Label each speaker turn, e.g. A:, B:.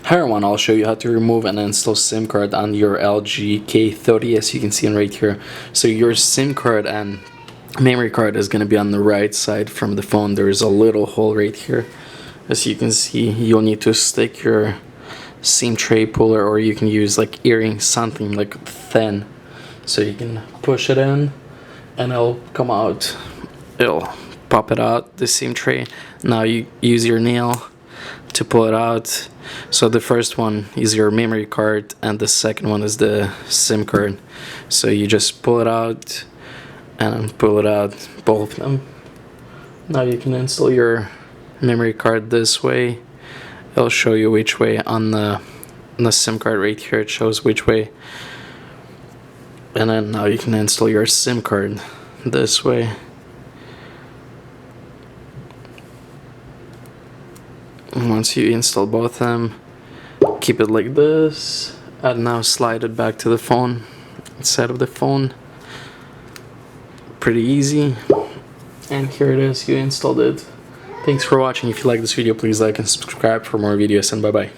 A: Here one, I'll show you how to remove and install SIM card on your LG K30, as you can see right here. So your SIM card and memory card is going to be on the right side from the phone. There's a little hole right here. As you can see, you'll need to stick your SIM tray puller, or you can use like earring, something like thin, so you can push it in and it'll come out. It'll pop it out, the SIM tray. Now you use your nail to pull it out. So the first one is your memory card and the second one is the SIM card. So you just pull it out and pull it out, both of them. Now you can install your memory card this way. It'll show you which way on the SIM card right here. It shows which way. And then now you can install your SIM card this way. And once you install both of them, keep it like this, and now slide it back to the phone, inside of the phone. Pretty easy. And here it is, you installed it. Thanks for watching. If you like this video, please like and subscribe for more videos, and bye bye.